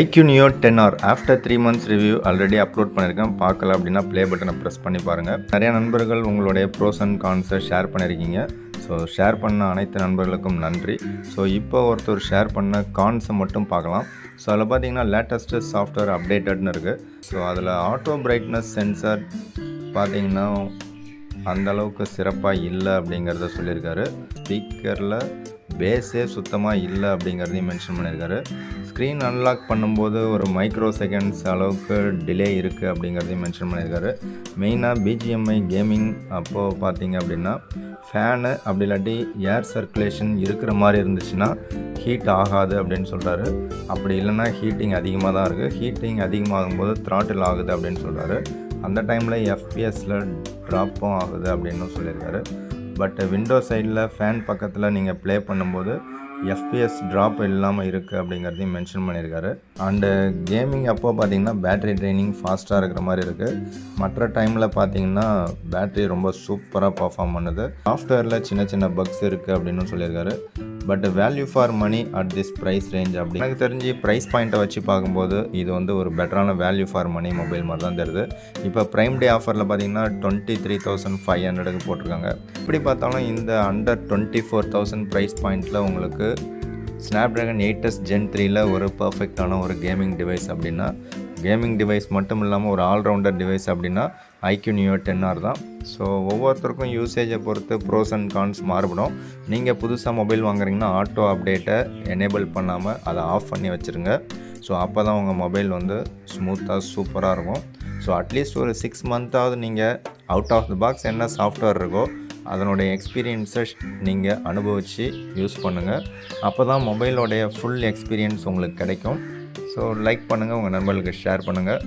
IQ Neo 10R after 3 months review already upload பண்ணியிருக்கேன். பார்க்கல அப்படின்னா ப்ளே பட்டனை ப்ரெஸ் பண்ணி பாருங்கள். நிறைய நண்பர்கள் உங்களுடைய ப்ரோஸ் அண்ட் கான்ஸை ஷேர் பண்ணியிருக்கீங்க. ஸோ ஷேர் பண்ண அனைத்து நண்பர்களுக்கும் நன்றி. ஸோ இப்போ ஒருத்தர் ஷேர் பண்ண கான்ஸை மட்டும் பார்க்கலாம். ஸோ அதில் பார்த்தீங்கன்னா லேட்டஸ்ட்டு சாஃப்ட்வேர் அப்டேட்டட்னு இருக்குது. ஸோ அதில் ஆட்டோ பிரைட்னஸ் சென்சார் பார்த்தீங்கன்னா அந்தளவுக்கு சிறப்பாக இல்லை அப்படிங்கிறத சொல்லியிருக்காரு. ஸ்பீக்கரில் பேஸே சுத்தமாக இல்லை அப்படிங்கிறதையும் மென்ஷன் பண்ணியிருக்காரு. ஸ்க்ரீன் அன்லாக் பண்ணும்போது ஒரு மைக்ரோ செகண்ட்ஸ் அளவுக்கு டிலே இருக்குது அப்படிங்கிறதையும் மென்ஷன் பண்ணியிருக்காரு. மெயினாக பிஜிஎம்ஐ கேமிங் அப்போது பார்த்தீங்க அப்படின்னா ஃபேனு அப்படி இல்லாட்டி ஏர் சர்க்குலேஷன் இருக்கிற மாதிரி இருந்துச்சுன்னா ஹீட் ஆகாது அப்படின்னு சொல்கிறாரு. அப்படி இல்லைன்னா ஹீட்டிங் அதிகமாக தான் இருக்குது. ஹீட்டிங் அதிகமாகும்போது த்ராட்டில் ஆகுது அப்படின்னு சொல்கிறாரு. அந்த டைமில் எஃப்பிஎஸில் ட்ராப்பும் ஆகுது அப்படின்னு சொல்லியிருக்காரு. பட் விண்டோ சைடில் ஃபேன் பக்கத்தில் நீங்கள் ப்ளே பண்ணும்போது எஃப்பிஎஸ் ட்ராப் இல்லாமல் இருக்குது அப்படிங்கிறதையும் மென்ஷன் பண்ணியிருக்காரு. அண்டு கேமிங் அப்போ பார்த்தீங்கன்னா பேட்ரி ட்ரைனிங் ஃபாஸ்ட்டாக இருக்கிற மாதிரி இருக்குது. மற்ற டைமில் பார்த்தீங்கன்னா பேட்ரி ரொம்ப சூப்பராக பர்ஃபார்ம் பண்ணுது. சாஃப்ட்வேரில் சின்ன சின்ன பக்ஸ் இருக்குது அப்படின்னு சொல்லியிருக்காரு. But value for money at this price range அப்படி எனக்கு தெரிஞ்சு ப்ரைஸ் பாயிண்ட்டை வச்சு பார்க்கும்போது இது ஒரு பெட்டரான வேல்யூ ஃபார் மணி மொபைல் மாதிரி தான் தெரியுது. இப்போ ப்ரைம் டே ஆஃபரில் பார்த்தீங்கன்னா 23,500க்கு போட்டிருக்காங்க. இப்படி பார்த்தாலும் இந்த அண்டர் 24,000 ப்ரைஸ் பாயிண்ட்டில் உங்களுக்கு ஸ்னாப்ட்ராகன் 8s Gen 3ல் ஒரு பர்ஃபெக்டான ஒரு கேமிங் டிவைஸ் அப்படின்னா, கேமிங் டிவைஸ் மட்டும் இல்லாமல் ஒரு ஆல்ரவுண்டர் டிவைஸ் அப்படின்னா IQ Neo 10R தான். ஸோ ஒவ்வொருத்தருக்கும் யூசேஜை பொறுத்து ப்ரோஸ் அண்ட் கான்ஸ் மாறுபடும். நீங்கள் புதுசாக மொபைல் வாங்குறீங்கன்னா ஆட்டோ அப்டேட்டை எனேபிள் பண்ணாமல் அதை ஆஃப் பண்ணி வச்சுருங்க. ஸோ அப்போ தான் உங்கள் மொபைல் ஸ்மூத்தாக சூப்பராக இருக்கும். ஸோ அட்லீஸ்ட் ஒரு 6 மந்த்தாவது நீங்கள் அவுட் ஆஃப் த பாக்ஸ் என்ன சாஃப்ட்வேர் இருக்கோ அதனுடைய எக்ஸ்பீரியன்ஸை நீங்கள் அனுபவித்து யூஸ் பண்ணுங்கள். அப்போ தான் மொபைலோடைய ஃபுல் எக்ஸ்பீரியன்ஸ் உங்களுக்கு கிடைக்கும். ஸோ லைக் பண்ணுங்கள், உங்கள் நண்பர்களுக்கு ஷேர் பண்ணுங்கள்.